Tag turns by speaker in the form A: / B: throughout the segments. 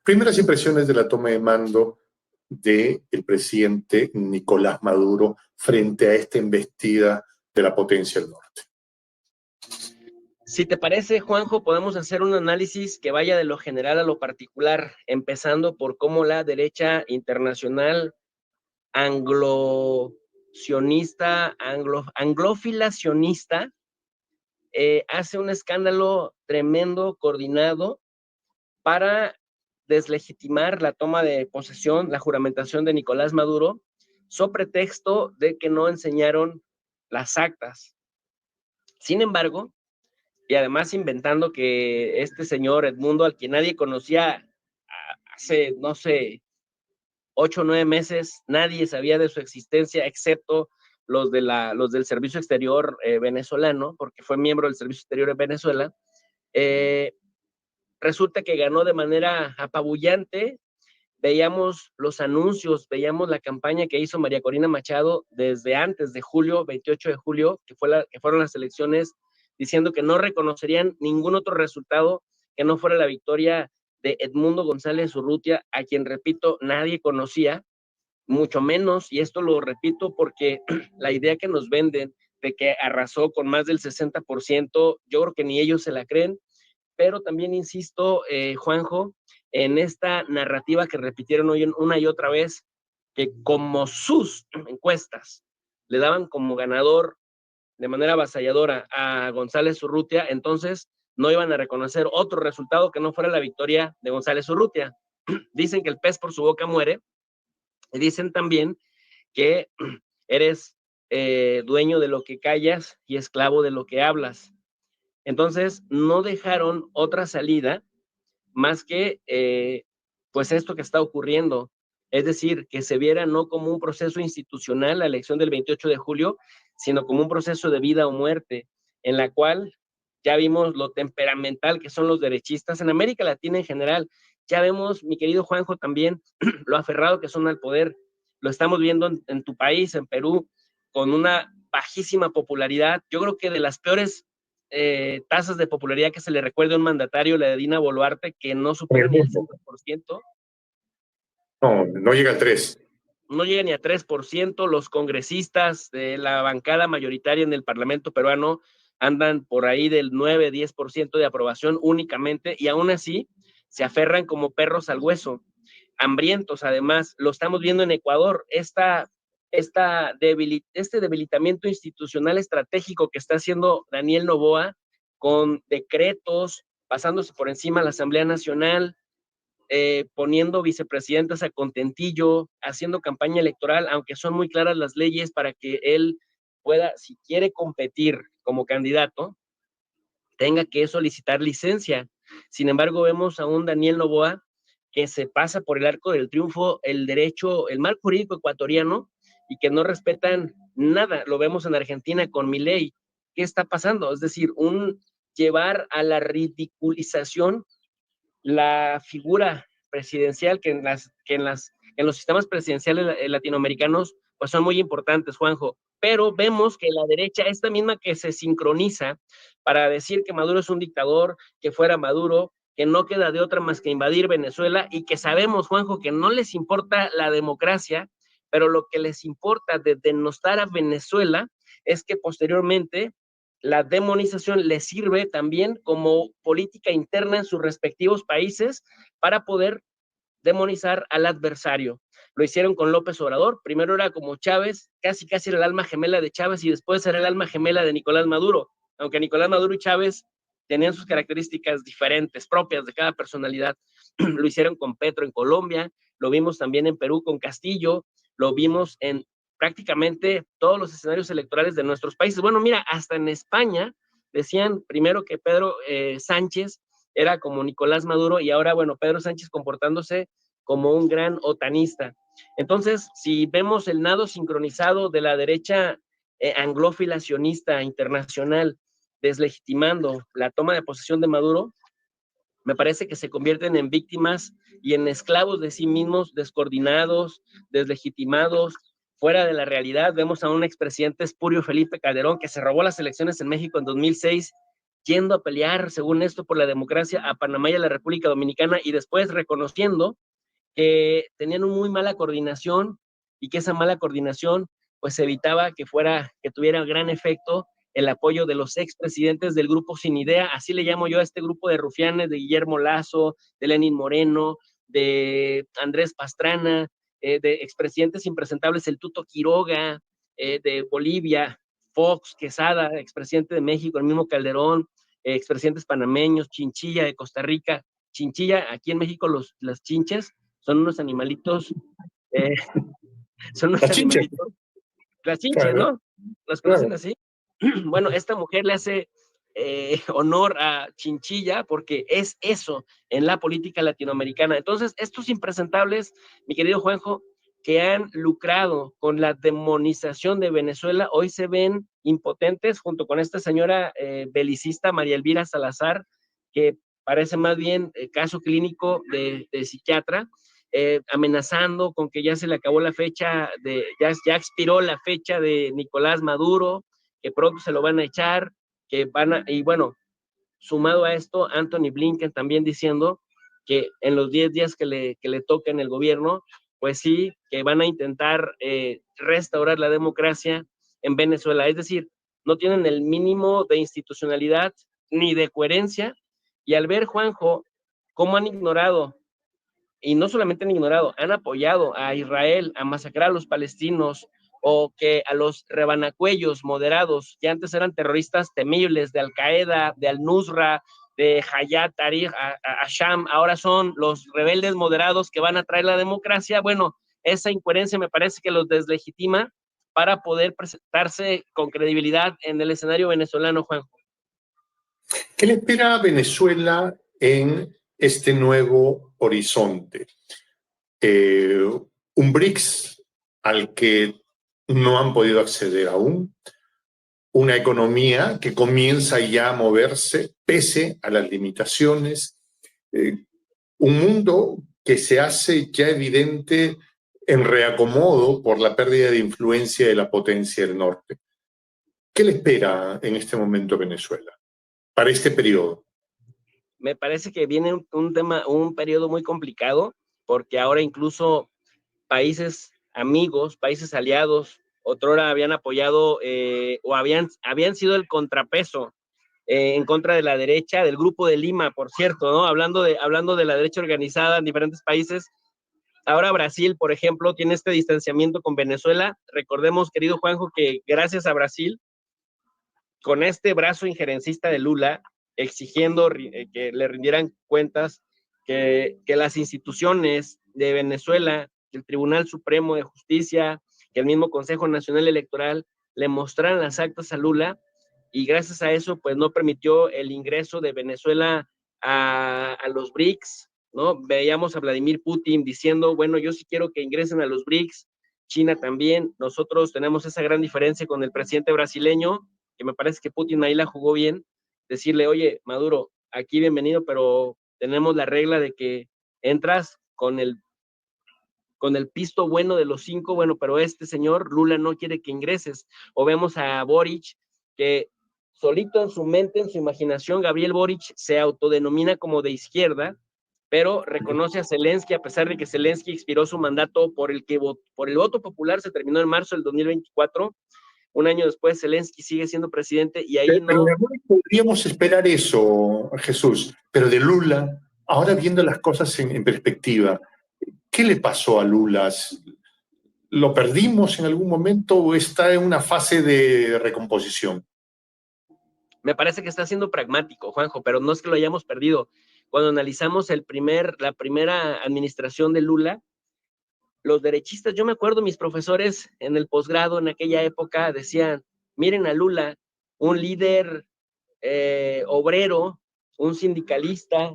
A: Primeras impresiones de la toma de mando del presidente Nicolás Maduro frente a esta embestida de la potencia del norte.
B: Si te parece, Juanjo, podemos hacer un análisis que vaya de lo general a lo particular, empezando por cómo la derecha internacional anglófila sionista hace un escándalo tremendo, coordinado, para deslegitimar la toma de posesión, la juramentación de Nicolás Maduro, so pretexto de que no enseñaron las actas. Sin embargo, y además inventando que este señor Edmundo, al que nadie conocía hace, no sé, 8 o 9 meses, nadie sabía de su existencia, excepto los del Servicio Exterior venezolano, porque fue miembro del Servicio Exterior de Venezuela. Resulta que ganó de manera apabullante. Veíamos los anuncios, veíamos la campaña que hizo María Corina Machado desde antes de julio, 28 de julio, que fueron las elecciones, diciendo que no reconocerían ningún otro resultado que no fuera la victoria de Edmundo González Urrutia, a quien, repito, nadie conocía, mucho menos, y esto lo repito porque la idea que nos venden de que arrasó con más del 60%, yo creo que ni ellos se la creen, pero también insisto, Juanjo, en esta narrativa que repitieron hoy una y otra vez, que como sus encuestas le daban como ganador de manera avasalladora a González Urrutia, entonces no iban a reconocer otro resultado que no fuera la victoria de González Urrutia. Dicen que el pez por su boca muere, y dicen también que eres dueño de lo que callas y esclavo de lo que hablas. Entonces, no dejaron otra salida más que pues esto que está ocurriendo. Es decir, que se viera no como un proceso institucional la elección del 28 de julio, sino como un proceso de vida o muerte, en la cual ya vimos lo temperamental que son los derechistas en América Latina en general. Ya vemos, mi querido Juanjo, también lo aferrado que son al poder. Lo estamos viendo en tu país, en Perú, con una bajísima popularidad. Yo creo que de las peores tasas de popularidad que se le recuerde a un mandatario, la de Dina Boluarte, que no supera ni el 5%.
A: No, no llega al 3%.
B: No llega ni a 3%. Los congresistas de la bancada mayoritaria en el Parlamento peruano andan por ahí del 9-10% de aprobación únicamente, y aún así se aferran como perros al hueso, hambrientos. Además, lo estamos viendo en Ecuador, este debilitamiento institucional estratégico que está haciendo Daniel Noboa, con decretos, pasándose por encima a la Asamblea Nacional, poniendo vicepresidentas a contentillo, haciendo campaña electoral, aunque son muy claras las leyes para que él pueda, si quiere competir como candidato, tenga que solicitar licencia. Sin embargo, vemos a un Daniel Noboa que se pasa por el arco del triunfo el derecho, el marco jurídico ecuatoriano, y que no respetan nada. Lo vemos en Argentina con Milei. ¿Qué está pasando? Es decir, llevar a la ridiculización la figura presidencial que en los sistemas presidenciales latinoamericanos pues son muy importantes, Juanjo, pero vemos que la derecha, esta misma que se sincroniza para decir que Maduro es un dictador, que fuera Maduro, que no queda de otra más que invadir Venezuela, y que sabemos, Juanjo, que no les importa la democracia, pero lo que les importa de denostar a Venezuela es que posteriormente la demonización les sirve también como política interna en sus respectivos países para poder demonizar al adversario. Lo hicieron con López Obrador, primero era como Chávez, casi era el alma gemela de Chávez, y después era el alma gemela de Nicolás Maduro, aunque Nicolás Maduro y Chávez tenían sus características diferentes, propias de cada personalidad. Lo hicieron con Petro en Colombia, lo vimos también en Perú con Castillo, lo vimos en prácticamente todos los escenarios electorales de nuestros países. Bueno, mira, hasta en España decían primero que Pedro Sánchez era como Nicolás Maduro, y ahora, bueno, Pedro Sánchez comportándose como un gran otanista. Entonces, si vemos el nado sincronizado de la derecha anglófila sionista internacional deslegitimando la toma de posesión de Maduro, me parece que se convierten en víctimas y en esclavos de sí mismos, descoordinados, deslegitimados, fuera de la realidad. Vemos a un expresidente espurio, Felipe Calderón, que se robó las elecciones en México en 2006 yendo a pelear, según esto, por la democracia a Panamá y a la República Dominicana, y después reconociendo que tenían una muy mala coordinación y que esa mala coordinación pues evitaba que tuviera gran efecto el apoyo de los expresidentes del grupo Sin Idea, así le llamo yo a este grupo de rufianes, de Guillermo Lazo, de Lenín Moreno, de Andrés Pastrana, de expresidentes impresentables, el Tuto Quiroga, de Bolivia, Fox, Quesada, expresidente de México, el mismo Calderón, expresidentes panameños, Chinchilla de Costa Rica. Chinchilla, aquí en México las chinches son unos animalitos, eh, son unos
A: La chincha,
B: animalitos, las chinches,
A: claro,
B: ¿no? ¿Las conocen
A: claro.
B: así? Bueno, esta mujer le hace honor a Chinchilla porque es eso en la política latinoamericana. Entonces, estos impresentables, mi querido Juanjo, que han lucrado con la demonización de Venezuela, hoy se ven impotentes junto con esta señora belicista María Elvira Salazar, que parece más bien caso clínico de psiquiatra, amenazando con que ya se le acabó la fecha, ya expiró la fecha de Nicolás Maduro, que pronto se lo van a echar, y bueno, sumado a esto, Anthony Blinken también diciendo que en los 10 días que le toca en el gobierno, pues sí, que van a intentar restaurar la democracia en Venezuela. Es decir, no tienen el mínimo de institucionalidad ni de coherencia. Y al ver, Juanjo, cómo han ignorado, y no solamente han ignorado, han apoyado a Israel a masacrar a los palestinos, o que a los rebanacuellos moderados, que antes eran terroristas temibles de Al-Qaeda, de Al-Nusra, de Hayat Tahrir Asham, ahora son los rebeldes moderados que van a traer la democracia. Bueno, esa incoherencia me parece que los deslegitima para poder presentarse con credibilidad en el escenario venezolano, Juan.
A: ¿Qué le espera a Venezuela en este nuevo horizonte? Un BRICS al que no han podido acceder aún, una economía que comienza ya a moverse pese a las limitaciones, un mundo que se hace ya evidente en reacomodo por la pérdida de influencia de la potencia del norte. ¿Qué le espera en este momento a Venezuela para este periodo?
B: Me parece que viene un periodo muy complicado, porque ahora incluso países amigos, países aliados, otrora habían apoyado o habían sido el contrapeso en contra de la derecha, del Grupo de Lima, por cierto, ¿no? Hablando de la derecha organizada en diferentes países. Ahora Brasil, por ejemplo, tiene este distanciamiento con Venezuela. Recordemos, querido Juanjo, que gracias a Brasil, con este brazo injerencista de Lula, exigiendo que le rindieran cuentas, que las instituciones de Venezuela, el Tribunal Supremo de Justicia, que el mismo Consejo Nacional Electoral le mostraran las actas a Lula, y gracias a eso, pues no permitió el ingreso de Venezuela a los BRICS, ¿no? Veíamos a Vladimir Putin diciendo, bueno, yo sí quiero que ingresen a los BRICS, China también. Nosotros tenemos esa gran diferencia con el presidente brasileño, que me parece que Putin ahí la jugó bien, decirle, oye, Maduro, aquí bienvenido, pero tenemos la regla de que entras con el pisto bueno de los 5, bueno, pero este señor Lula no quiere que ingreses. O vemos a Boric, que solito en su mente, en su imaginación, Gabriel Boric se autodenomina como de izquierda, pero reconoce a Zelensky, a pesar de que Zelensky expiró su mandato por el voto popular, se terminó en marzo del 2024. Un año después, Zelensky sigue siendo presidente y ahí
A: Pero
B: no.
A: de Boric podríamos esperar eso, Jesús, pero de Lula, ahora viendo las cosas en perspectiva, ¿qué le pasó a Lula? ¿Lo perdimos en algún momento o está en una fase de recomposición?
B: Me parece que está siendo pragmático, Juanjo, pero no es que lo hayamos perdido. Cuando analizamos la primera administración de Lula, los derechistas, yo me acuerdo, mis profesores en el posgrado en aquella época decían, miren a Lula, un líder obrero, un sindicalista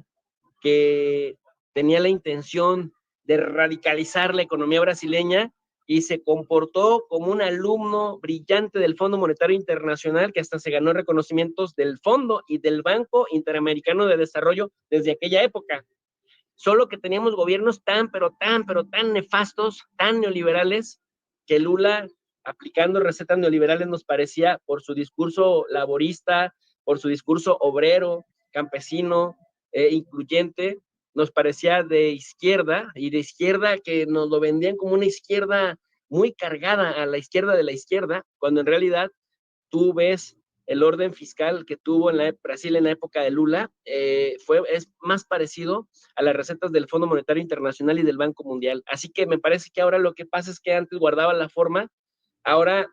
B: que tenía la intención de radicalizar la economía brasileña y se comportó como un alumno brillante del Fondo Monetario Internacional, que hasta se ganó reconocimientos del Fondo y del Banco Interamericano de Desarrollo desde aquella época. Solo que teníamos gobiernos pero tan nefastos, tan neoliberales, que Lula, aplicando recetas neoliberales, nos parecía, por su discurso laborista, por su discurso obrero, campesino, incluyente, nos parecía de izquierda, y de izquierda que nos lo vendían como una izquierda muy cargada a la izquierda de la izquierda, cuando en realidad tú ves el orden fiscal que tuvo en Brasil en la época de Lula, es más parecido a las recetas del Fondo Monetario Internacional y del Banco Mundial. Así que me parece que ahora lo que pasa es que antes guardaba la forma, ahora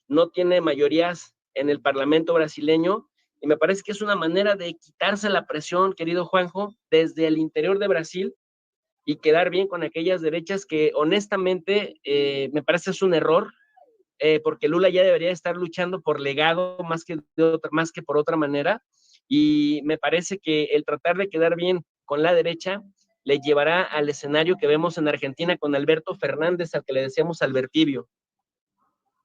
B: no tiene mayorías en el Parlamento brasileño, y me parece que es una manera de quitarse la presión, querido Juanjo, desde el interior de Brasil, y quedar bien con aquellas derechas que honestamente me parece es un error, porque Lula ya debería estar luchando por legado más que por otra manera, y me parece que el tratar de quedar bien con la derecha le llevará al escenario que vemos en Argentina con Alberto Fernández, al que le decíamos Albertibio,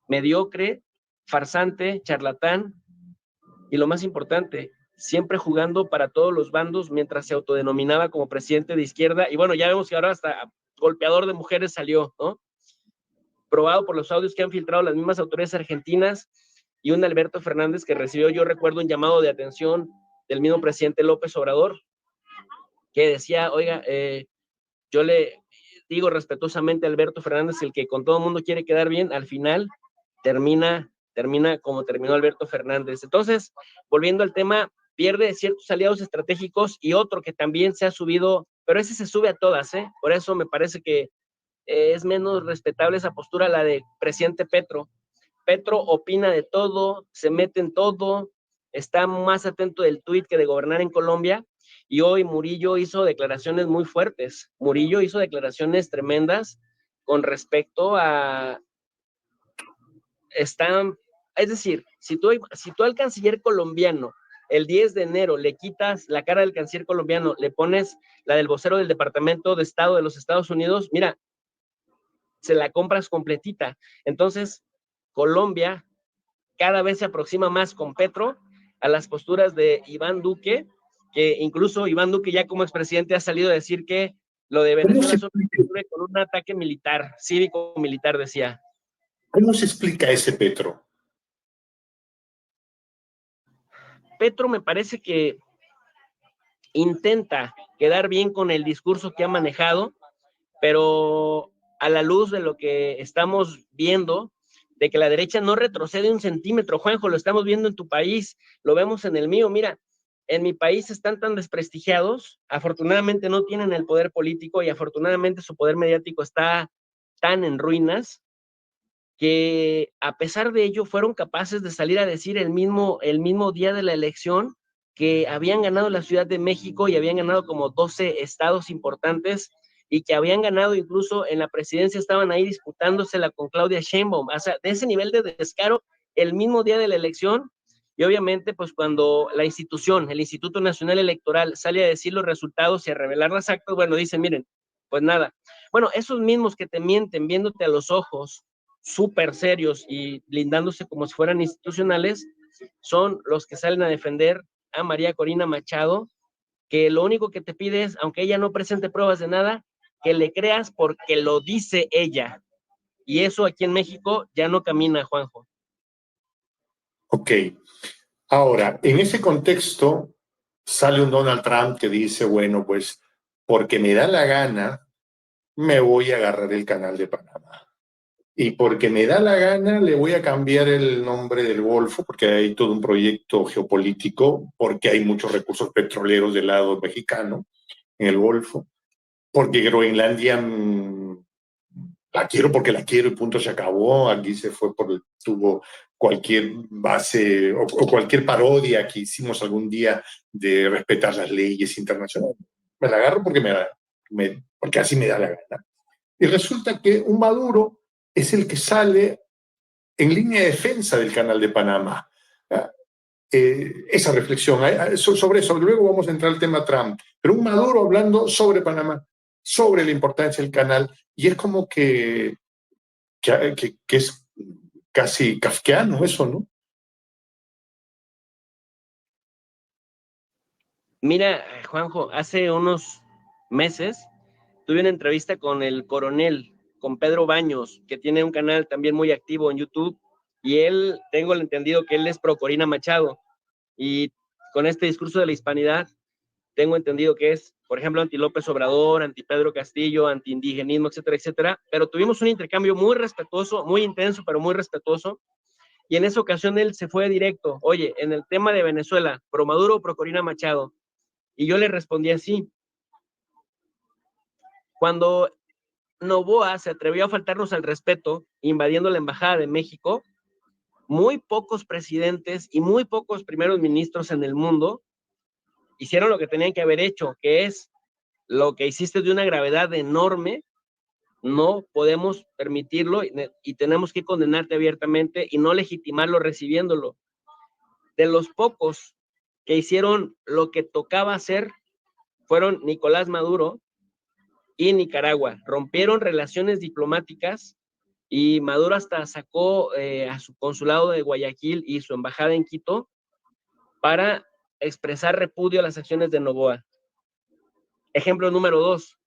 B: mediocre, farsante, charlatán, y lo más importante, siempre jugando para todos los bandos mientras se autodenominaba como presidente de izquierda, y bueno, ya vemos que ahora hasta golpeador de mujeres salió, ¿no? Probado por los audios que han filtrado las mismas autoridades argentinas, y un Alberto Fernández que recibió, yo recuerdo, un llamado de atención del mismo presidente López Obrador, que decía, oiga, yo le digo respetuosamente a Alberto Fernández, el que con todo el mundo quiere quedar bien, al final termina como terminó Alberto Fernández. Entonces, volviendo al tema, pierde ciertos aliados estratégicos, y otro que también se ha subido, pero ese se sube a todas, ¿eh? Por eso me parece que es menos respetable esa postura, la de presidente Petro. Petro opina de todo, se mete en todo, está más atento del tuit que de gobernar en Colombia, y hoy Murillo hizo declaraciones muy fuertes. Murillo hizo declaraciones tremendas con respecto a... Es decir, si tú al canciller colombiano el 10 de enero le quitas la cara del canciller colombiano, le pones la del vocero del Departamento de Estado de los Estados Unidos, mira, se la compras completita. Entonces, Colombia cada vez se aproxima más con Petro a las posturas de Iván Duque, que incluso Iván Duque ya como expresidente ha salido a decir que lo de Venezuela solo ocurre con un ataque militar, cívico-militar, decía.
A: ¿Cómo se explica ese Petro?
B: Petro me parece que intenta quedar bien con el discurso que ha manejado, pero a la luz de lo que estamos viendo, de que la derecha no retrocede un centímetro, Juanjo, lo estamos viendo en tu país, lo vemos en el mío, mira, en mi país están tan desprestigiados, afortunadamente no tienen el poder político, y afortunadamente su poder mediático está tan en ruinas, que a pesar de ello fueron capaces de salir a decir el mismo día de la elección que habían ganado la Ciudad de México y habían ganado como 12 estados importantes, y que habían ganado incluso en la presidencia, estaban ahí disputándosela con Claudia Sheinbaum. O sea, de ese nivel de descaro el mismo día de la elección. Y obviamente, pues cuando la institución, el Instituto Nacional Electoral, sale a decir los resultados y a revelar las actas, bueno, dicen, miren, pues nada. Bueno, esos mismos que te mienten viéndote a los ojos, súper serios y blindándose como si fueran institucionales, son los que salen a defender a María Corina Machado, que lo único que te pide es, aunque ella no presente pruebas de nada, que le creas porque lo dice ella. Y eso aquí en México ya no camina, Juanjo.
A: Ok. Ahora, en ese contexto sale un Donald Trump que dice, bueno, pues porque me da la gana, me voy a agarrar el canal de Panamá. Y porque me da la gana, le voy a cambiar el nombre del Golfo, porque hay todo un proyecto geopolítico, porque hay muchos recursos petroleros del lado mexicano en el Golfo, porque Groenlandia la quiero porque la quiero y punto, se acabó. Aquí se fue tuvo cualquier base o cualquier parodia que hicimos algún día de respetar las leyes internacionales. Me la agarro porque así me da la gana. Y resulta que un Maduro es el que sale en línea de defensa del Canal de Panamá. Esa reflexión sobre eso, luego vamos a entrar al tema Trump, pero un Maduro hablando sobre Panamá, sobre la importancia del canal, y es como que es casi kafkiano eso, ¿no?
B: Mira, Juanjo, hace unos meses tuve una entrevista con el coronel, con Pedro Baños, que tiene un canal también muy activo en YouTube, y él, tengo el entendido que él es pro Corina Machado. Y con este discurso de la hispanidad, tengo entendido que es, por ejemplo, anti López Obrador, anti Pedro Castillo, anti indigenismo, etcétera, etcétera. Pero tuvimos un intercambio muy respetuoso, muy intenso, pero muy respetuoso. Y en esa ocasión él se fue directo. Oye, en el tema de Venezuela, ¿pro Maduro o pro Corina Machado? Y yo le respondí así. Cuando Noboa se atrevió a faltarnos al respeto, invadiendo la Embajada de México, muy pocos presidentes y muy pocos primeros ministros en el mundo hicieron lo que tenían que haber hecho, que es lo que hiciste de una gravedad enorme. No podemos permitirlo y tenemos que condenarte abiertamente y no legitimarlo recibiéndolo. De los pocos que hicieron lo que tocaba hacer fueron Nicolás Maduro y Nicaragua. Rompieron relaciones diplomáticas y Maduro hasta sacó a su consulado de Guayaquil y su embajada en Quito para expresar repudio a las acciones de Noboa. Ejemplo número 2,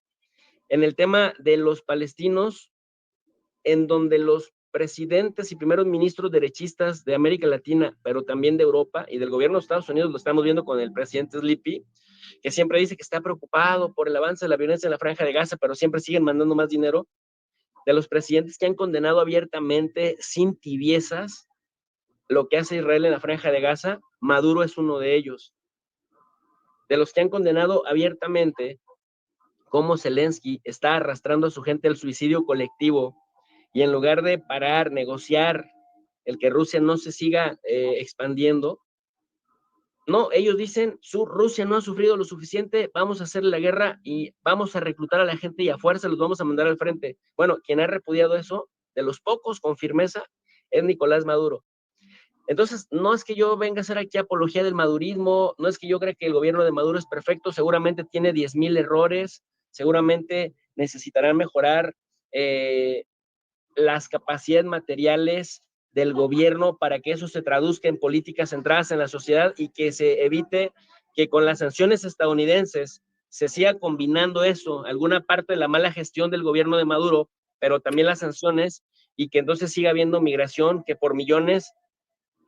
B: en el tema de los palestinos, en donde los presidentes y primeros ministros derechistas de América Latina, pero también de Europa y del gobierno de Estados Unidos, lo estamos viendo con el presidente Sleepy, que siempre dice que está preocupado por el avance de la violencia en la Franja de Gaza, pero siempre siguen mandando más dinero, de los presidentes que han condenado abiertamente, sin tibiezas, lo que hace Israel en la Franja de Gaza, Maduro es uno de ellos. De los que han condenado abiertamente cómo Zelensky está arrastrando a su gente al suicidio colectivo y en lugar de parar, negociar el que Rusia no se siga expandiendo, no, ellos dicen, Rusia no ha sufrido lo suficiente, vamos a hacerle la guerra y vamos a reclutar a la gente y a fuerza los vamos a mandar al frente. Bueno, quien ha repudiado eso, de los pocos con firmeza, es Nicolás Maduro. Entonces, no es que yo venga a hacer aquí apología del madurismo, no es que yo crea que el gobierno de Maduro es perfecto, seguramente tiene 10,000 errores, seguramente necesitarán mejorar las capacidades materiales del gobierno para que eso se traduzca en políticas centradas en la sociedad y que se evite que con las sanciones estadounidenses se siga combinando eso, alguna parte de la mala gestión del gobierno de Maduro, pero también las sanciones, y que entonces siga habiendo migración, que por millones,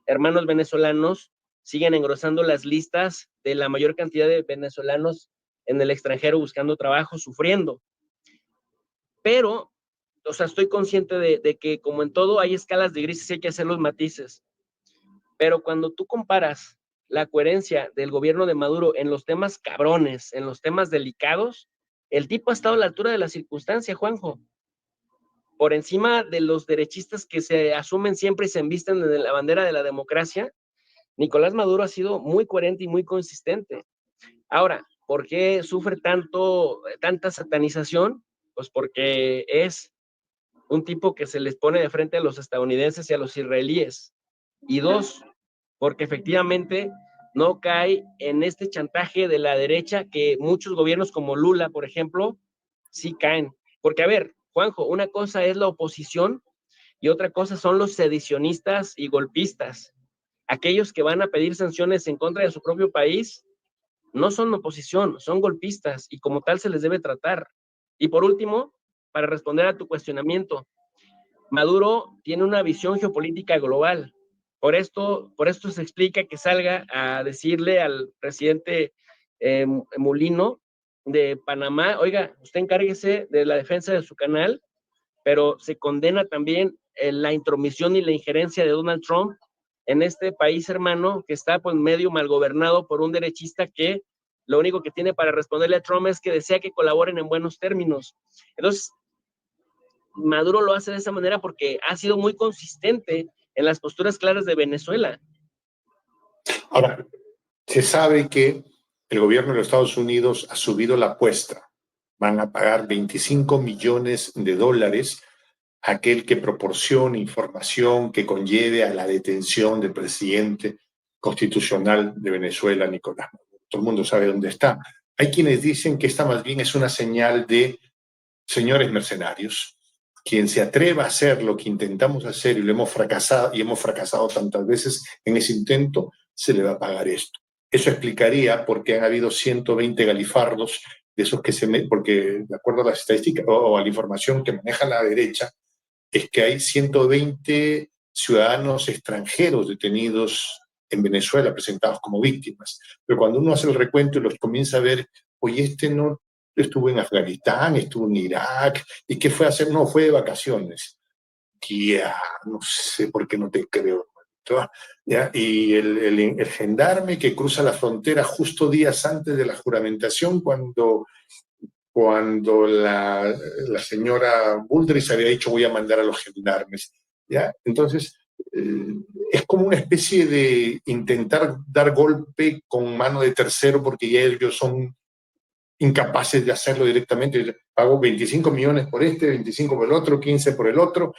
B: hermanos venezolanos, siguen engrosando las listas de la mayor cantidad de venezolanos en el extranjero buscando trabajo, sufriendo. Pero o sea, estoy consciente de que como en todo hay escalas de grises y hay que hacer los matices, pero cuando tú comparas la coherencia del gobierno de Maduro en los temas cabrones, en los temas delicados, el tipo ha estado a la altura de la circunstancia, Juanjo, por encima de los derechistas que se asumen siempre y se embisten en la bandera de la democracia. Nicolás Maduro ha sido muy coherente y muy consistente. Ahora, ¿por qué sufre tanta satanización? Pues porque es un tipo que se les pone de frente a los estadounidenses y a los israelíes. Y 2, porque efectivamente no cae en este chantaje de la derecha que muchos gobiernos como Lula, por ejemplo, sí caen. Porque, a ver, Juanjo, una cosa es la oposición y otra cosa son los sedicionistas y golpistas. Aquellos que van a pedir sanciones en contra de su propio país no son oposición, son golpistas y como tal se les debe tratar. Y por último, para responder a tu cuestionamiento, Maduro tiene una visión geopolítica global. Por esto se explica que salga a decirle al presidente Mulino de Panamá, oiga, usted encárguese de la defensa de su canal, pero se condena también la intromisión y la injerencia de Donald Trump en este país hermano que está pues medio mal gobernado por un derechista que lo único que tiene para responderle a Trump es que desea que colaboren en buenos términos. Entonces, Maduro lo hace de esa manera porque ha sido muy consistente en las posturas claras de Venezuela.
A: Ahora, se sabe que el gobierno de los Estados Unidos ha subido la apuesta. Van a pagar $25 millones a aquel que proporcione información que conlleve a la detención del presidente constitucional de Venezuela, Nicolás Maduro. Todo el mundo sabe dónde está. Hay quienes dicen que esta más bien es una señal de señores mercenarios. Quien se atreva a hacer lo que intentamos hacer y hemos fracasado tantas veces en ese intento, se le va a pagar esto. Eso explicaría por qué han habido 120 galifardos de esos porque de acuerdo a las estadísticas o a la información que maneja la derecha, es que hay 120 ciudadanos extranjeros detenidos en Venezuela presentados como víctimas. Pero cuando uno hace el recuento y los comienza a ver, oye, este no estuvo en Afganistán, estuvo en Irak, ¿y qué fue a hacer? No, fue de vacaciones. Ya, no sé por qué no te creo. ¿Ya? Y el gendarme que cruza la frontera justo días antes de la juramentación, cuando la señora Bullrich había dicho voy a mandar a los gendarmes. ¿Ya? Entonces, es como una especie de intentar dar golpe con mano de tercero porque ya ellos son incapaces de hacerlo directamente. Pago 25 millones por este, 25 por el otro, 15 por el otro,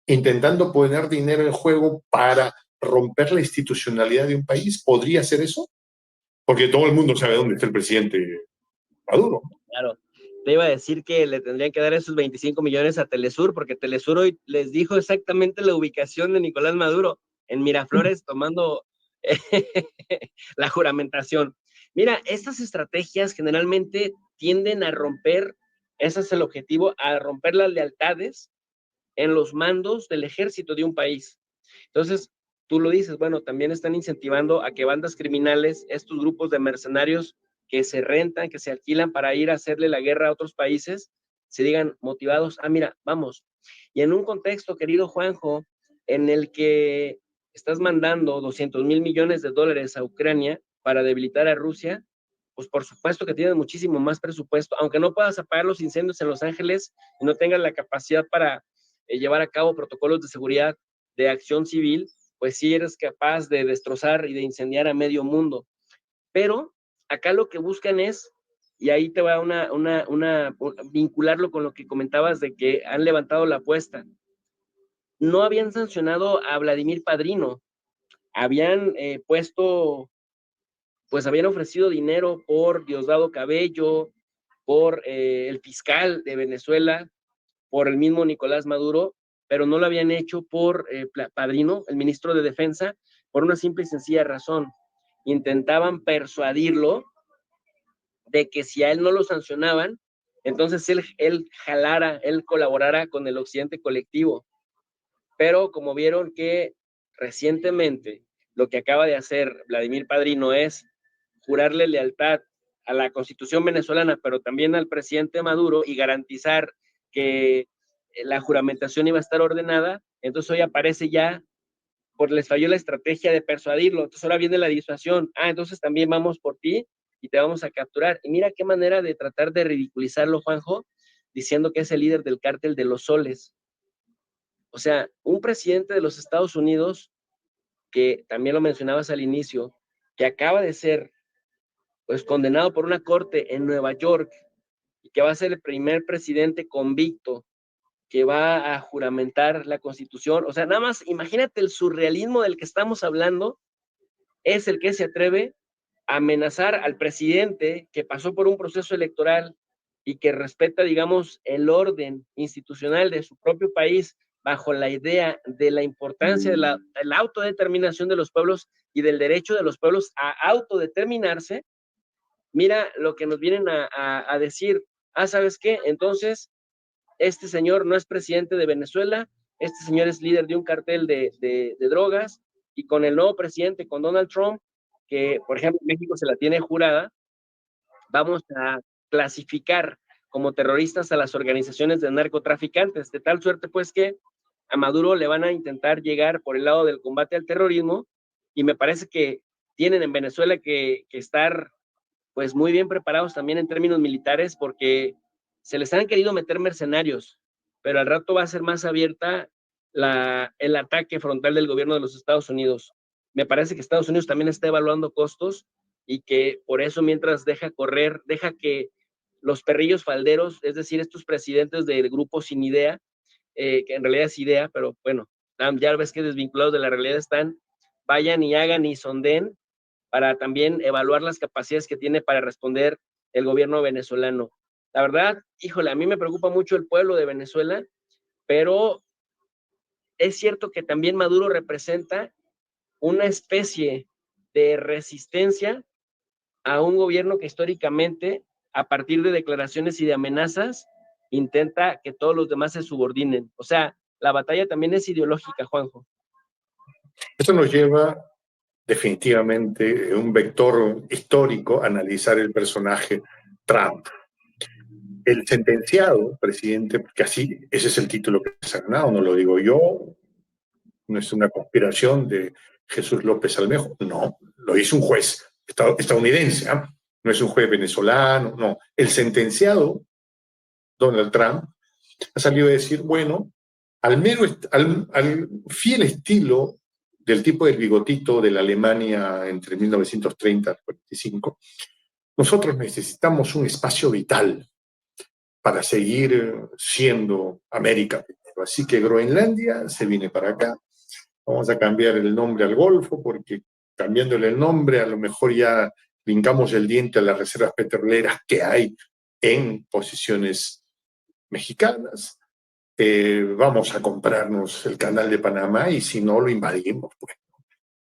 A: intentando poner dinero en juego para romper la institucionalidad de un país. ¿Podría ser eso? Porque todo el mundo sabe dónde está el presidente Maduro.
B: Claro. Te iba a decir que le tendrían que dar esos 25 millones a Telesur, porque Telesur hoy les dijo exactamente la ubicación de Nicolás Maduro en Miraflores tomando la juramentación. Mira, estas estrategias generalmente tienden a romper, ese es el objetivo, a romper las lealtades en los mandos del ejército de un país. Entonces, tú lo dices, bueno, también están incentivando a que bandas criminales, estos grupos de mercenarios que se rentan, que se alquilan para ir a hacerle la guerra a otros países, se digan motivados, mira, vamos. Y en un contexto, querido Juanjo, en el que estás mandando 200,000 millones de dólares a Ucrania para debilitar a Rusia, pues por supuesto que tienes muchísimo más presupuesto, aunque no puedas apagar los incendios en Los Ángeles y no tengas la capacidad para llevar a cabo protocolos de seguridad de acción civil, pues sí eres capaz de destrozar y de incendiar a medio mundo. Pero acá lo que buscan es, y ahí te va vincularlo con lo que comentabas de que han levantado la apuesta. No habían sancionado a Vladimir Padrino, habían pues habían ofrecido dinero por Diosdado Cabello, por el fiscal de Venezuela, por el mismo Nicolás Maduro, pero no lo habían hecho por Padrino, el ministro de Defensa, por una simple y sencilla razón. Intentaban persuadirlo de que si a él no lo sancionaban, entonces él jalara, él colaborara con el occidente colectivo. Pero como vieron que recientemente lo que acaba de hacer Vladimir Padrino es jurarle lealtad a la Constitución venezolana, pero también al presidente Maduro y garantizar que la juramentación iba a estar ordenada, entonces hoy aparece ya, les falló la estrategia de persuadirlo, entonces ahora viene la disuasión, entonces también vamos por ti y te vamos a capturar. Y mira qué manera de tratar de ridiculizarlo, Juanjo, diciendo que es el líder del cártel de los soles. O sea, un presidente de los Estados Unidos, que también lo mencionabas al inicio, que acaba de ser pues condenado por una corte en Nueva York y que va a ser el primer presidente convicto que va a juramentar la Constitución. O sea, nada más imagínate el surrealismo del que estamos hablando, es el que se atreve a amenazar al presidente que pasó por un proceso electoral y que respeta, digamos, el orden institucional de su propio país bajo la idea de la importancia de la autodeterminación de los pueblos y del derecho de los pueblos a autodeterminarse. Mira lo que nos vienen a decir. ¿Sabes qué? Entonces, este señor no es presidente de Venezuela, este señor es líder de un cartel de drogas, y con el nuevo presidente, con Donald Trump, que por ejemplo en México se la tiene jurada, vamos a clasificar como terroristas a las organizaciones de narcotraficantes, de tal suerte pues que a Maduro le van a intentar llegar por el lado del combate al terrorismo, y me parece que tienen en Venezuela que estar pues muy bien preparados también en términos militares, porque se les han querido meter mercenarios, pero al rato va a ser más abierta el ataque frontal del gobierno de los Estados Unidos. Me parece que Estados Unidos también está evaluando costos y que por eso mientras deja correr, deja que los perrillos falderos, es decir, estos presidentes de grupos sin idea, que en realidad es idea, pero bueno, ya ves que desvinculados de la realidad están, vayan y hagan y sonden para también evaluar las capacidades que tiene para responder el gobierno venezolano. La verdad, híjole, a mí me preocupa mucho el pueblo de Venezuela, pero es cierto que también Maduro representa una especie de resistencia a un gobierno que históricamente, a partir de declaraciones y de amenazas, intenta que todos los demás se subordinen. O sea, la batalla también es ideológica, Juanjo.
A: Esto nos lleva definitivamente un vector histórico analizar el personaje Trump. El sentenciado, presidente, porque así, ese es el título que se ha ganado, no lo digo yo, no es una conspiración de Jesús López Almejo, no, lo hizo un juez estadounidense, ¿eh? No es un juez venezolano, no. El sentenciado, Donald Trump, ha salido a decir, bueno, al fiel estilo del tipo del bigotito de la Alemania entre 1930 y 1945, nosotros necesitamos un espacio vital para seguir siendo América. Así que Groenlandia se viene para acá. Vamos a cambiar el nombre al Golfo porque cambiándole el nombre a lo mejor ya brincamos el diente a las reservas petroleras que hay en posiciones mexicanas. Vamos a comprarnos el canal de Panamá y si no lo invadimos. Pues.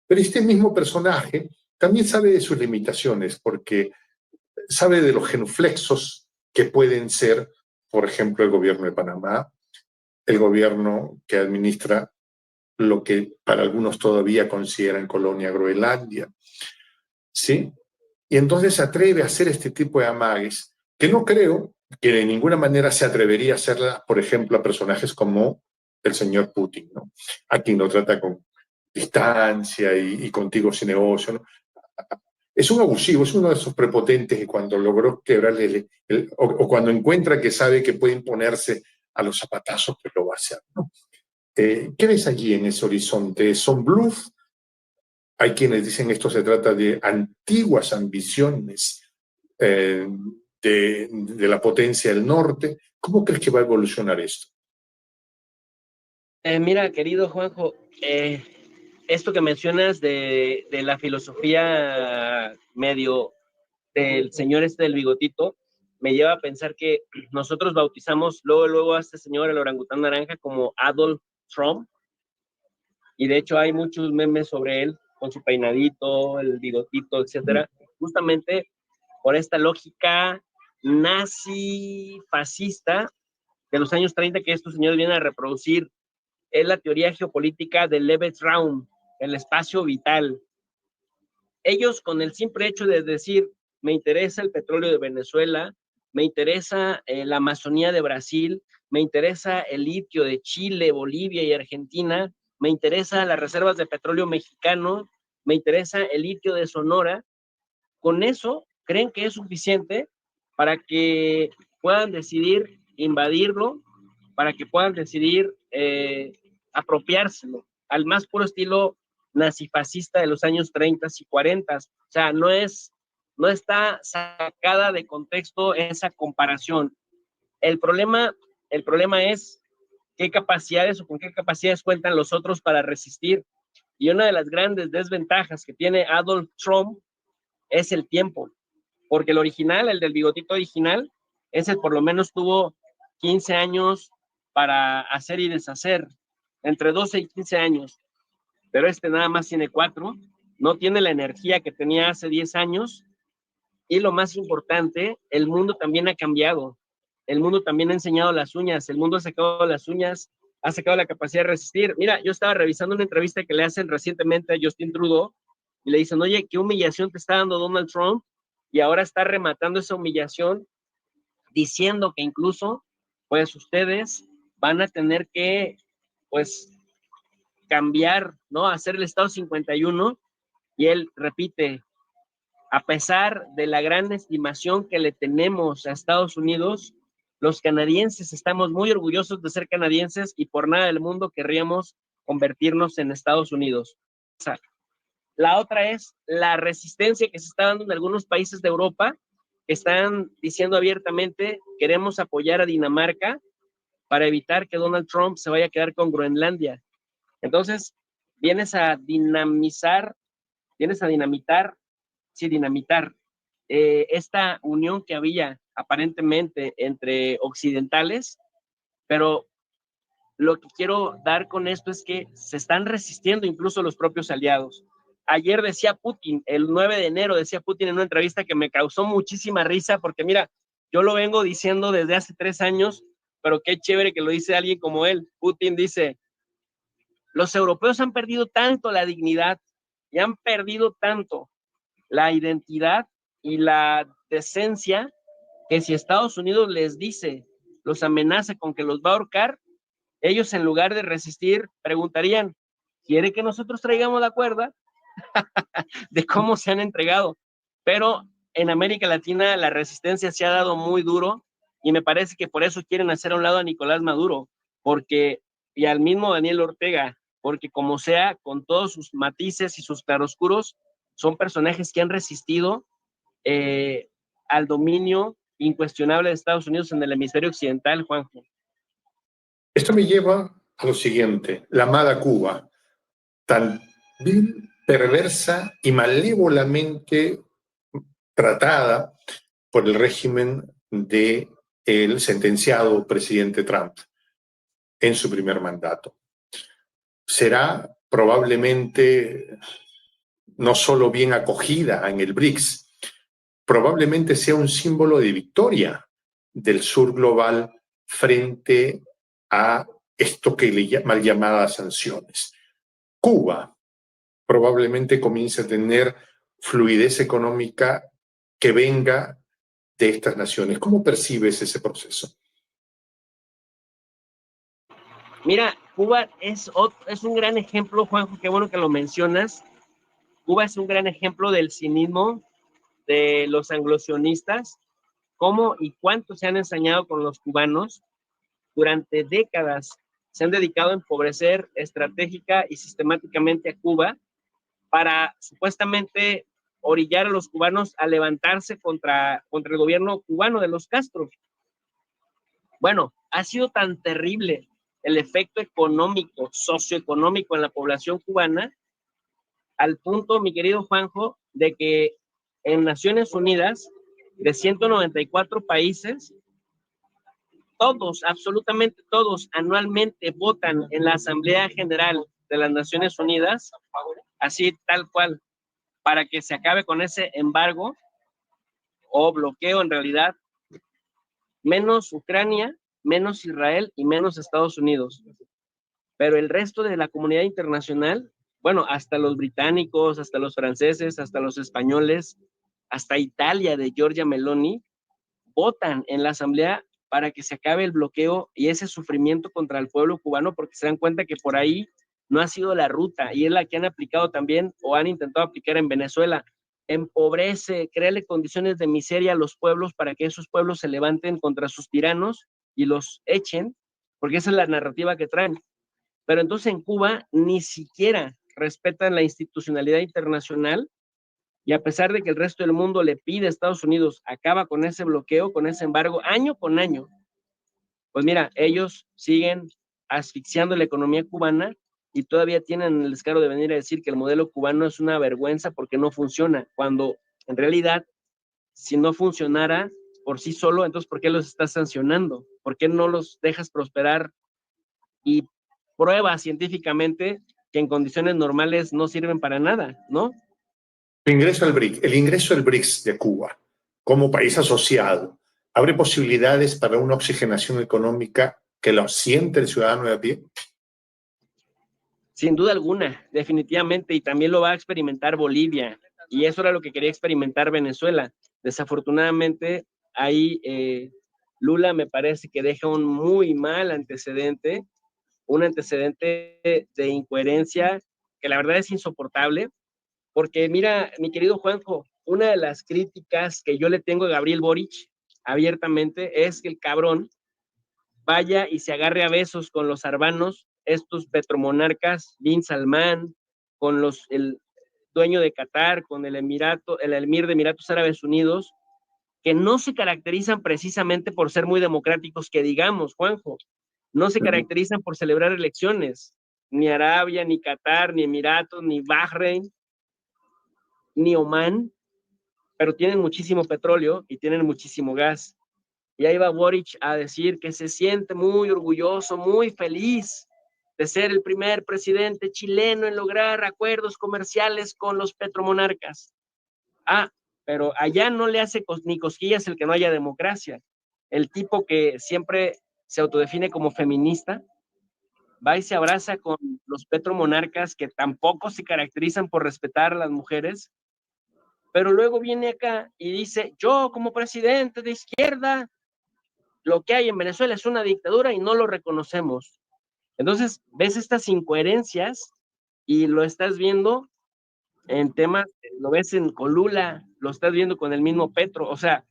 A: Pero este mismo personaje también sabe de sus limitaciones porque sabe de los genuflexos que pueden ser, por ejemplo, el gobierno de Panamá, el gobierno que administra lo que para algunos todavía consideran colonia Groenlandia, ¿sí? Y entonces se atreve a hacer este tipo de amagues, que no creo que de ninguna manera se atrevería a hacerla, por ejemplo, a personajes como el señor Putin, ¿no? A quien lo trata con distancia y contigo sin negocio, ¿no? Es un abusivo, es uno de esos prepotentes que cuando logró quebrarle o cuando encuentra que sabe que puede imponerse a los zapatazos, pues lo va a hacer, ¿no? ¿Qué ves allí en ese horizonte? ¿Son bluff? Hay quienes dicen esto se trata de antiguas ambiciones de la potencia del norte. ¿Cómo crees que va a evolucionar esto?
B: Mira, querido Juanjo, esto que mencionas de la filosofía medio del señor este del bigotito, me lleva a pensar que nosotros bautizamos luego a este señor, el orangután naranja, como Adolf Trump, y de hecho hay muchos memes sobre él, con su peinadito, el bigotito, etcétera, justamente por esta lógica nazi fascista de los años 30 que estos señores vienen a reproducir. Es la teoría geopolítica del Lebensraum, el espacio vital. Ellos con el simple hecho de decir, me interesa el petróleo de Venezuela, me interesa la Amazonía de Brasil, me interesa el litio de Chile, Bolivia y Argentina, me interesa las reservas de petróleo mexicano, me interesa el litio de Sonora, con eso creen que es suficiente para que puedan decidir invadirlo, para que puedan decidir apropiárselo, al más puro estilo nazifascista de los años 30 y 40. O sea, no está sacada de contexto esa comparación. El problema, el problema es qué capacidades o con qué capacidades cuentan los otros para resistir. Y una de las grandes desventajas que tiene Adolf Trump es el tiempo, porque el original, el del bigotito original, ese por lo menos tuvo 15 años para hacer y deshacer, entre 12 y 15 años, pero este nada más tiene 4, no tiene la energía que tenía hace 10 años, y lo más importante, el mundo también ha cambiado, el mundo también ha enseñado las uñas, el mundo ha sacado las uñas, ha sacado la capacidad de resistir. Mira, yo estaba revisando una entrevista que le hacen recientemente a Justin Trudeau, y le dicen, oye, ¿qué humillación te está dando Donald Trump? Y ahora está rematando esa humillación diciendo que incluso, pues ustedes van a tener que, pues, cambiar, ¿no? Hacer el Estado 51, y él repite, a pesar de la gran estimación que le tenemos a Estados Unidos, los canadienses estamos muy orgullosos de ser canadienses y por nada del mundo querríamos convertirnos en Estados Unidos. O sea, la otra es la resistencia que se está dando en algunos países de Europa que están diciendo abiertamente, queremos apoyar a Dinamarca para evitar que Donald Trump se vaya a quedar con Groenlandia. Entonces, vienes a dinamitar, sí, dinamitar esta unión que había aparentemente entre occidentales, pero lo que quiero dar con esto es que se están resistiendo incluso los propios aliados. Ayer decía Putin, el 9 de enero decía Putin en una entrevista que me causó muchísima risa, porque mira, yo lo vengo diciendo desde hace 3 años, pero qué chévere que lo dice alguien como él. Putin dice, los europeos han perdido tanto la dignidad y han perdido tanto la identidad y la decencia que si Estados Unidos les dice, los amenaza con que los va a ahorcar, ellos en lugar de resistir preguntarían, ¿quiere que nosotros traigamos la cuerda? De cómo se han entregado. Pero en América Latina la resistencia se ha dado muy duro y me parece que por eso quieren hacer a un lado a Nicolás Maduro, porque, y al mismo Daniel Ortega, porque como sea, con todos sus matices y sus claroscuros, son personajes que han resistido al dominio incuestionable de Estados Unidos en el hemisferio occidental, Juanjo.
A: Esto me lleva a lo siguiente, la amada Cuba, tan vil, perversa y malévolamente tratada por el régimen del sentenciado presidente Trump en su primer mandato. Será probablemente no solo bien acogida en el BRICS, probablemente sea un símbolo de victoria del sur global frente a esto que le mal llamadas sanciones. Cuba probablemente comience a tener fluidez económica que venga de estas naciones. ¿Cómo percibes ese proceso?
B: Mira, Cuba es un gran ejemplo, Juanjo, qué bueno que lo mencionas. Cuba es un gran ejemplo del cinismo de los anglosionistas, cómo y cuánto se han ensañado con los cubanos. Durante décadas se han dedicado a empobrecer estratégica y sistemáticamente a Cuba para supuestamente orillar a los cubanos a levantarse contra el gobierno cubano de los Castro. Bueno, ha sido tan terrible el efecto económico, socioeconómico en la población cubana, al punto, mi querido Juanjo, de que en Naciones Unidas, de 194 países, todos, absolutamente todos, anualmente votan en la Asamblea General de las Naciones Unidas, así tal cual, para que se acabe con ese embargo o bloqueo en realidad, menos Ucrania, menos Israel y menos Estados Unidos. Pero el resto de la comunidad internacional, bueno, hasta los británicos, hasta los franceses, hasta los españoles, hasta Italia de Giorgia Meloni, votan en la Asamblea para que se acabe el bloqueo y ese sufrimiento contra el pueblo cubano, porque se dan cuenta que por ahí no ha sido la ruta y es la que han aplicado también o han intentado aplicar en Venezuela. Empobrece, créale condiciones de miseria a los pueblos para que esos pueblos se levanten contra sus tiranos y los echen, porque esa es la narrativa que traen. Pero entonces en Cuba ni siquiera respetan la institucionalidad internacional y a pesar de que el resto del mundo le pide a Estados Unidos acaba con ese bloqueo, con ese embargo, año con año, pues mira, ellos siguen asfixiando la economía cubana y todavía tienen el descaro de venir a decir que el modelo cubano es una vergüenza porque no funciona, cuando en realidad, si no funcionara por sí solo, entonces ¿por qué los estás sancionando? ¿Por qué no los dejas prosperar y pruebas científicamente que en condiciones normales no sirven para nada, ¿no?
A: El ingreso al BRICS de Cuba como país asociado abre posibilidades para una oxigenación económica que lo siente el ciudadano de a pie.
B: Sin duda alguna, definitivamente, y también lo va a experimentar Bolivia, y eso era lo que quería experimentar Venezuela. Desafortunadamente, ahí Lula me parece que deja un muy mal antecedente, un antecedente de incoherencia que la verdad es insoportable, porque mira, mi querido Juanjo, una de las críticas que yo le tengo a Gabriel Boric abiertamente es que el cabrón vaya y se agarre a besos con los arbanos, estos petromonarcas, Bin Salman, con el dueño de Qatar, con el emir de Emiratos Árabes Unidos, que no se caracterizan precisamente por ser muy democráticos, que digamos, Juanjo, no se caracterizan por celebrar elecciones, ni Arabia, ni Qatar, ni Emiratos, ni Bahrein, ni Oman, pero tienen muchísimo petróleo y tienen muchísimo gas. Y ahí va Boric a decir que se siente muy orgulloso, muy feliz de ser el primer presidente chileno en lograr acuerdos comerciales con los petromonarcas. Ah, pero allá no le hace ni cosquillas el que no haya democracia. El tipo que siempre se autodefine como feminista, va y se abraza con los petromonarcas que tampoco se caracterizan por respetar a las mujeres, pero luego viene acá y dice, yo como presidente de izquierda, lo que hay en Venezuela es una dictadura y no lo reconocemos. Entonces, ves estas incoherencias y lo estás viendo en temas, lo ves con Lula, lo estás viendo con el mismo Petro, o sea,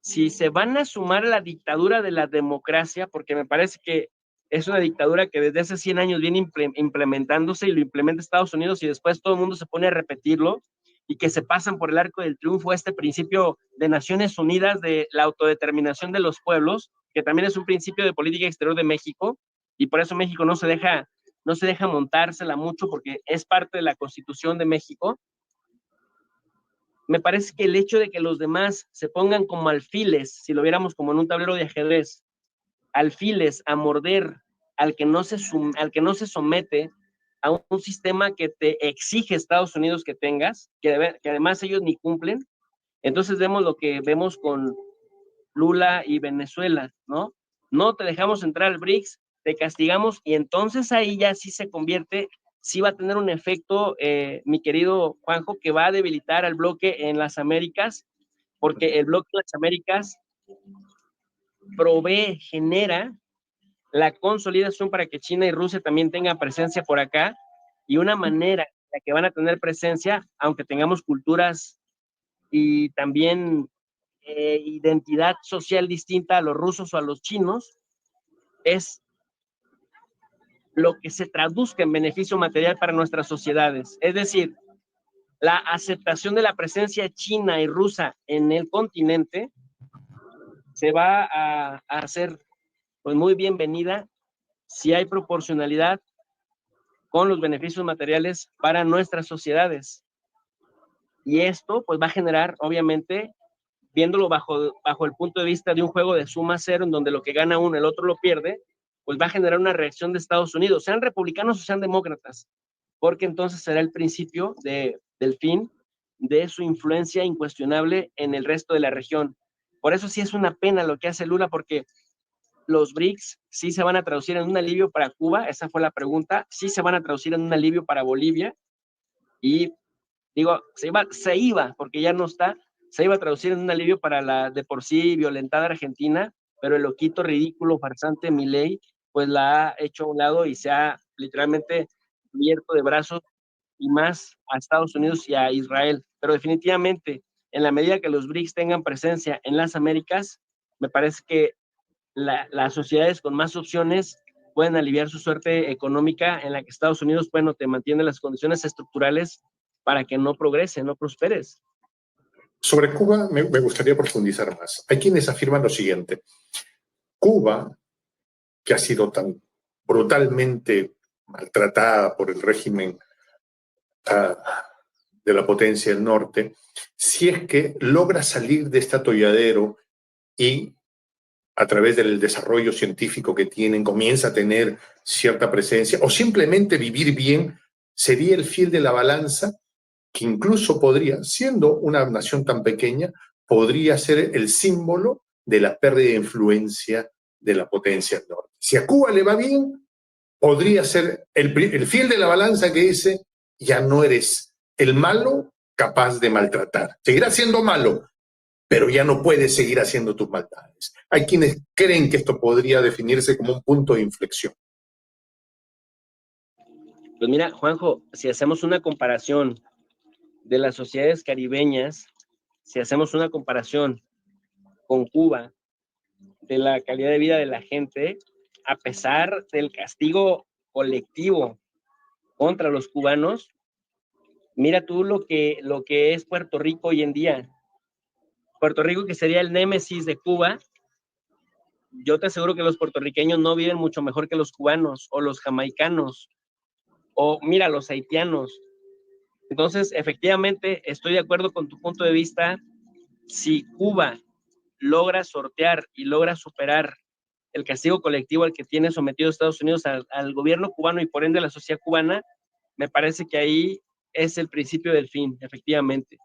B: si se van a sumar a la dictadura de la democracia, porque me parece que es una dictadura que desde hace 100 años viene implementándose y lo implementa Estados Unidos y después todo el mundo se pone a repetirlo y que se pasan por el arco del triunfo este principio de Naciones Unidas de la autodeterminación de los pueblos, que también es un principio de política exterior de México y por eso México no se deja montársela mucho porque es parte de la Constitución de México. Me parece que el hecho de que los demás se pongan como alfiles, si lo viéramos como en un tablero de ajedrez, alfiles a morder al que no se somete a un sistema que te exige Estados Unidos que tengas, que además ellos ni cumplen, entonces vemos lo que vemos con Lula y Venezuela, ¿no? No te dejamos entrar al BRICS, te castigamos y entonces ahí ya sí se convierte, sí va a tener un efecto, mi querido Juanjo, que va a debilitar al bloque en las Américas, porque el bloque de las Américas provee, genera la consolidación para que China y Rusia también tengan presencia por acá y una manera en la que van a tener presencia, aunque tengamos culturas y también identidad social distinta a los rusos o a los chinos, es lo que se traduzca en beneficio material para nuestras sociedades. Es decir, la aceptación de la presencia china y rusa en el continente se va a hacer pues muy bienvenida si hay proporcionalidad con los beneficios materiales para nuestras sociedades. Y esto pues va a generar, obviamente, viéndolo bajo el punto de vista de un juego de suma cero, en donde lo que gana uno, el otro lo pierde, pues va a generar una reacción de Estados Unidos, sean republicanos o sean demócratas, porque entonces será el principio del fin de su influencia incuestionable en el resto de la región. Por eso sí es una pena lo que hace Lula, porque los BRICS sí se van a traducir en un alivio para Cuba, esa fue la pregunta, sí se van a traducir en un alivio para Bolivia, y digo, se iba, porque ya no está, se iba a traducir en un alivio para la de por sí violentada Argentina, pero el loquito ridículo, farsante Milei, pues la ha hecho a un lado y se ha literalmente abierto de brazos y más a Estados Unidos y a Israel. Pero definitivamente, en la medida que los BRICS tengan presencia en las Américas, me parece que las sociedades con más opciones pueden aliviar su suerte económica en la que Estados Unidos, bueno, te mantiene las condiciones estructurales para que no progrese, no prosperes.
A: Sobre Cuba me gustaría profundizar más. Hay quienes afirman lo siguiente. Cuba, que ha sido tan brutalmente maltratada por el régimen de la potencia del norte, si es que logra salir de este atolladero y a través del desarrollo científico que tienen, comienza a tener cierta presencia, o simplemente vivir bien, sería el fiel de la balanza, que incluso podría, siendo una nación tan pequeña, podría ser el símbolo de la pérdida de influencia de la potencia del norte. Si a Cuba le va bien, podría ser el fiel de la balanza que dice, ya no eres el malo capaz de maltratar. Seguirá siendo malo, pero ya no puedes seguir haciendo tus maldades. Hay quienes creen que esto podría definirse como un punto de inflexión.
B: Pues mira, Juanjo, si hacemos una comparación de las sociedades caribeñas, si hacemos una comparación con Cuba, de la calidad de vida de la gente, a pesar del castigo colectivo contra los cubanos, mira tú lo que es Puerto Rico hoy en día. Puerto Rico, que sería el némesis de Cuba, yo te aseguro que los puertorriqueños no viven mucho mejor que los cubanos o los jamaicanos o mira, los haitianos. Entonces, efectivamente, estoy de acuerdo con tu punto de vista. Si Cuba logra sortear y logra superar el castigo colectivo al que tiene sometido Estados Unidos al gobierno cubano y por ende a la sociedad cubana, me parece que ahí es el principio del fin, efectivamente.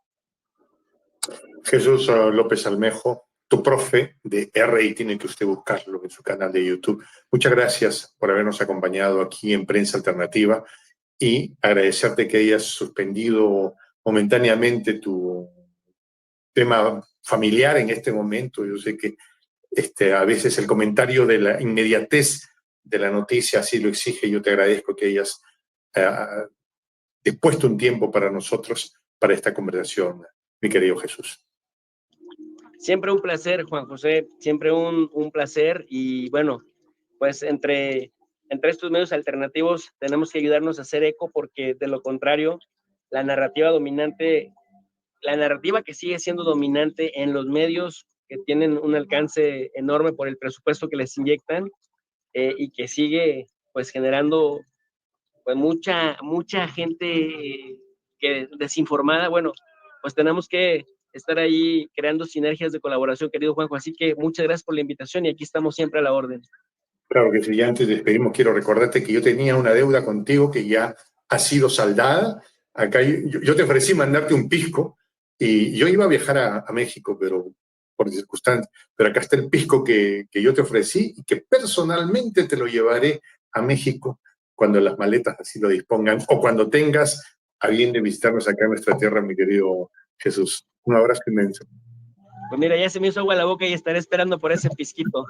A: Jesús López Almejo, tu profe de RI, tiene que usted buscarlo en su canal de YouTube. Muchas gracias por habernos acompañado aquí en Prensa Alternativa y agradecerte que hayas suspendido momentáneamente tu tema familiar en este momento. Yo sé que a veces el comentario de la inmediatez de la noticia así lo exige. Yo te agradezco que hayas dispuesto un tiempo para nosotros, para esta conversación, mi querido Jesús.
B: Siempre un placer, Juan José, siempre un placer. Y bueno, pues entre estos medios alternativos tenemos que ayudarnos a hacer eco, porque de lo contrario, la narrativa dominante, la narrativa que sigue siendo dominante en los medios que tienen un alcance enorme por el presupuesto que les inyectan, y que sigue pues generando pues mucha gente que desinformada. Bueno, pues tenemos que estar ahí creando sinergias de colaboración, querido Juanjo. Así que muchas gracias por la invitación y aquí estamos siempre a la orden.
A: Claro que sí, ya antes de despedirnos quiero recordarte que yo tenía una deuda contigo que ya ha sido saldada. Acá yo te ofrecí mandarte un pisco y yo iba a viajar a México, pero por circunstancias, pero acá está el pisco que yo te ofrecí y que personalmente te lo llevaré a México cuando las maletas así lo dispongan o cuando tengas a bien de visitarnos acá en nuestra tierra, mi querido Jesús. Un abrazo inmenso.
B: Pues mira, ya se me hizo agua la boca y estaré esperando por ese pisquito.